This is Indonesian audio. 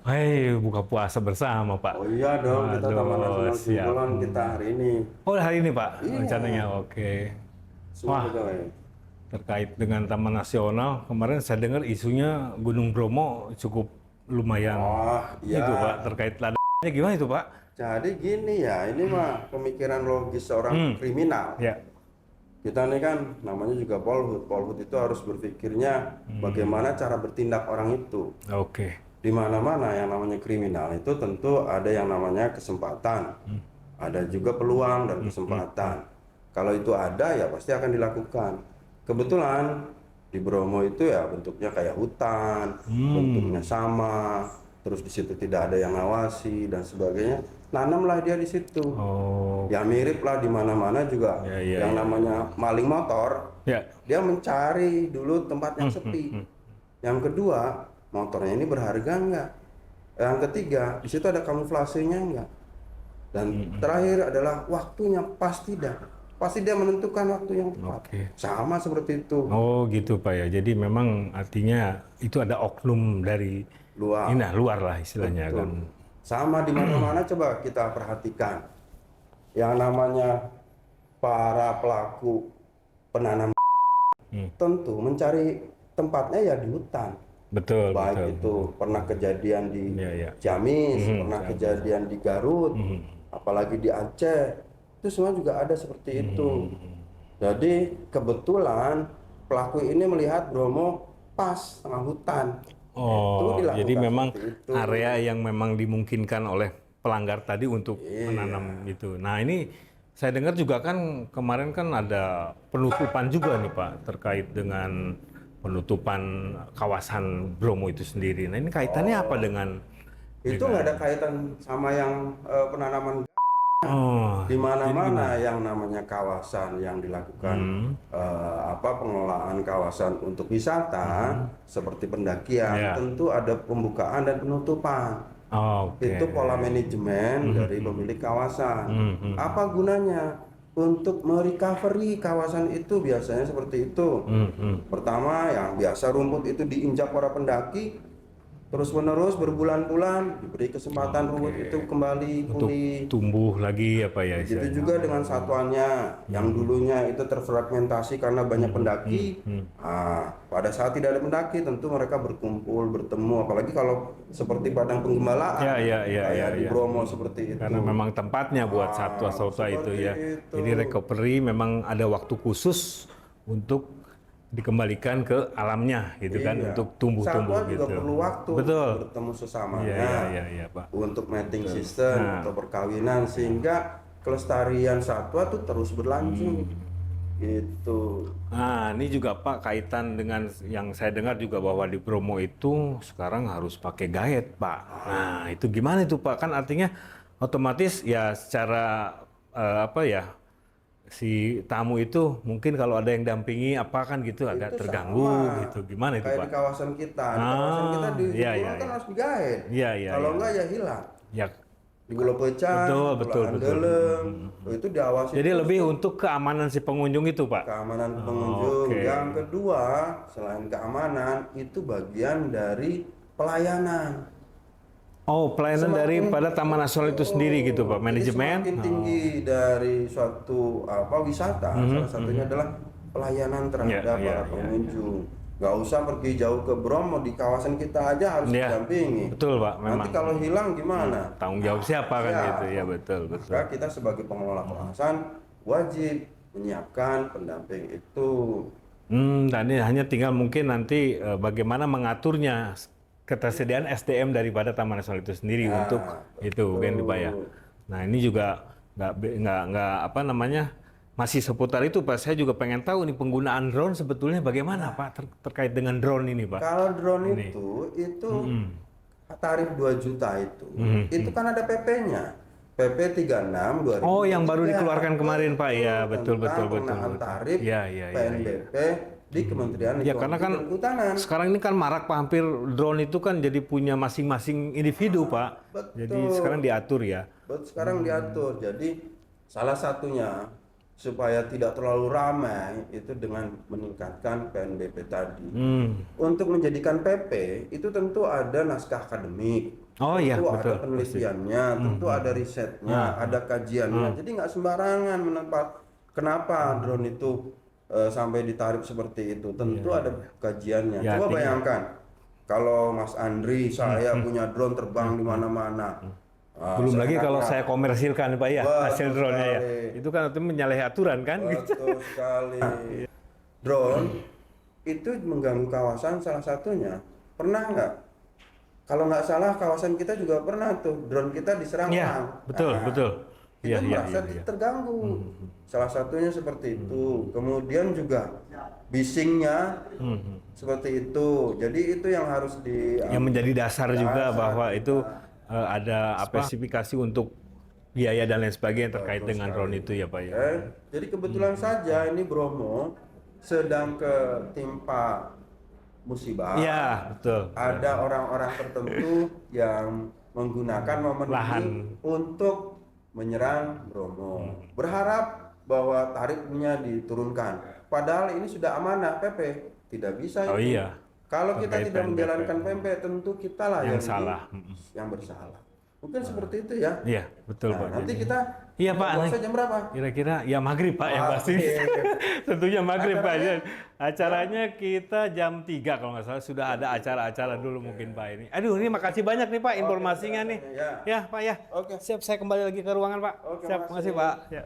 Hei, buka puasa bersama, Pak. Oh iya dong, kita Taman Waduh, Nasional siap. Gunung kita hari ini. Oh, hari ini, Pak, rencananya. Iya, Oke. semua Wah, pegawai. terkait dengan Taman Nasional, kemarin saya dengar isunya Gunung Bromo cukup lumayan Oh itu, Pak, iya, terkait ladangnya gimana itu, Pak? jadi gini ya, ini mah pemikiran logis seorang kriminal. Ya. Kita nih kan namanya juga Polhut. Polhut itu harus berpikirnya bagaimana cara bertindak orang itu. Oke. Di mana-mana yang namanya kriminal itu tentu ada yang namanya kesempatan, ada juga peluang dan kesempatan. Kalau itu ada ya pasti akan dilakukan. Kebetulan di Bromo itu ya bentuknya kayak hutan, bentuknya sama, terus di situ tidak ada yang ngawasi dan sebagainya. Nanamlah dia di situ. Oh, Ya mirip lah di mana-mana juga Ya, ya, yang ya. namanya maling motor, ya. dia mencari dulu tempat yang sepi. Yang kedua, motornya ini berharga enggak? Yang ketiga, di situ ada kamuflasenya enggak? Dan terakhir adalah waktunya pas tidak. Pasti dia menentukan waktu yang tepat. Oke. Sama seperti itu. Oh, gitu, Pak ya. Jadi memang artinya itu ada oknum dari Luar. ini luar lah istilahnya Betul. kan. Sama di mana-mana coba kita perhatikan. Yang namanya para pelaku penanam tentu mencari tempatnya ya di hutan. Betul, Baik betul. itu pernah kejadian di Iya, iya. Ciamis, pernah kejadian di Garut, apalagi di Aceh, itu semua juga ada seperti itu. Jadi kebetulan pelaku ini melihat Bromo pas tengah hutan. Oh, Itu dilakukan jadi memang seperti itu. area yang memang dimungkinkan oleh pelanggar tadi untuk Iya. menanam itu. Nah, ini saya dengar juga kan kemarin kan ada penutupan juga nih, Pak, terkait dengan penutupan kawasan Bromo itu sendiri. Nah, ini kaitannya apa dengan Itu nggak ada kaitan sama yang penanaman. Oh, Di mana-mana yang namanya kawasan yang dilakukan pengelolaan kawasan untuk wisata seperti pendakian, Ya. tentu ada pembukaan dan penutupan. oke. Itu pola manajemen dari pemilik kawasan. Apa gunanya? Untuk merecovery kawasan itu biasanya seperti itu. Pertama, yang biasa rumput itu diinjak para pendaki, terus menerus berbulan-bulan diberi kesempatan rumput itu kembali Untuk pulih. tumbuh lagi apa ya Begitu istilahnya. juga dengan satuannya yang dulunya itu terfragmentasi karena banyak pendaki. Nah, pada saat tidak ada pendaki, tentu mereka berkumpul, bertemu. Apalagi kalau seperti padang penggembalaan, kayak di Bromo seperti itu. Karena memang tempatnya buat satwa-satwa itu seperti ya. itu. Jadi recovery memang ada waktu khusus untuk dikembalikan ke alamnya gitu kan, Iya. untuk tumbuh-tumbuh Satwa juga gitu. perlu waktu Betul. bertemu sesamanya. Iya, Pak. Untuk mating system Nah. atau perkawinan sehingga kelestarian satwa tuh terus berlanjut. Gitu. Nah, ini juga Pak kaitan dengan yang saya dengar juga bahwa di Bromo itu sekarang harus pakai gaet, Pak. Nah, itu gimana itu, Pak? Kan artinya otomatis ya secara apa ya, si tamu itu mungkin kalau ada yang dampingi apa kan gitu agak Itu terganggu sama. gitu. Gimana itu, Kayak Pak? di kawasan kita. Di kawasan kita di iya, Pulau iya, kan iya. harus digaet. Iya, iya, Kalau iya. enggak ya hilang. Ya, Di Pulau Pecan, Betul, Pulau betul, betul. Andeleng, itu diawasi. jadi terus lebih tuh. untuk keamanan si pengunjung itu, Pak. Keamanan pengunjung. oke. Yang kedua, selain keamanan, itu bagian dari pelayanan. Oh, pelayanan daripada Taman Nasional itu sendiri gitu, Pak. Jadi Manajemen. semakin tinggi dari suatu wisata, salah satunya adalah pelayanan terhadap Iya, para iya, pengunjung. Gak usah pergi jauh ke Bromo, di kawasan kita aja harus Iya, didampingi. betul, Pak. Memang Nanti kalau hilang gimana? tanggung jawab siapa kan Siapa? gitu. Ya, betul, betul. Maka kita sebagai pengelola kawasan wajib menyiapkan pendamping itu. Tadi hanya tinggal mungkin nanti bagaimana mengaturnya ketersediaan SDM daripada Taman Nasional itu sendiri Nah, untuk itu kan betul. Pak ya. Nah, ini juga nggak apa namanya masih seputar itu Pak. Saya juga pengen tahu nih penggunaan drone sebetulnya bagaimana Pak terkait dengan drone ini Pak. Kalau drone itu tarif 2 juta itu kan ada PP-nya. PP 36 2023. Oh, yang baru dikeluarkan kemarin Pak. Ya, betul. Pengenaan tarif Iya. PNBP di Kementerian Ya Lingkungan karena kan Hidup dan Kehutanan. sekarang ini kan marak Pak, hampir drone itu kan jadi punya masing-masing individu Pak. Betul. Jadi sekarang diatur ya. Sekarang diatur. Jadi salah satunya supaya tidak terlalu ramai itu dengan meningkatkan PNBP tadi. Untuk menjadikan PP itu tentu ada naskah akademik, Oh iya, tentu betul. ada penelitiannya, tentu ada risetnya, ada kajiannya. Jadi nggak sembarangan menempat. Kenapa drone itu sampai ditarik seperti itu? Tentu ada kajiannya. Ya, Coba artinya- bayangkan kalau Mas Andri, saya punya drone terbang di mana-mana. Belum lagi kalau saya komersilkan Pak ya, hasil Betul drone-nya ya. sekali. Itu kan itu menyalahi aturan kan? Betul sekali. Drone itu mengganggu kawasan salah satunya. Pernah nggak? Kalau nggak salah kawasan kita juga pernah tuh drone kita diserang Iya, orang. betul, betul. Kita Iya, iya, merasa iya, iya. terganggu. Salah satunya seperti itu. Kemudian juga bisingnya seperti itu. Jadi itu yang harus Yang menjadi dasar juga Dasar bahwa kita. itu ada spesifikasi untuk biaya dan lain sebagainya terkait Betul dengan sekali. drone itu ya Pak ya. Jadi kebetulan saja ini Bromo sedang ketimpa musibah. Iya, betul. Ada orang-orang tertentu yang menggunakan momen Lahan. ini untuk menyerang Bromo. Berharap bahwa tarifnya diturunkan. Padahal ini sudah amanah PP. Tidak bisa Oh itu. iya. Kalau kita Terkait tidak PNBP. menjalankan PMP, tentu kita lah Yang salah. yang bersalah. Mungkin seperti itu ya. Iya, betul Nah, Pak. nanti Jadi- kita Iya, buka Pak. puasa jam berapa? Kira-kira ya maghrib Pak yang pasti. Oke. Tentunya maghrib Pak. Acaranya? Acaranya kita jam 3 kalau nggak salah. Sudah ada acara-acara dulu mungkin Pak ini. Aduh, ini makasih banyak nih Pak informasinya nih. Ya. Ya Pak ya. Oke. Siap, saya kembali lagi ke ruangan Pak. Oke, Siap, makasih. makasih Pak. Ya.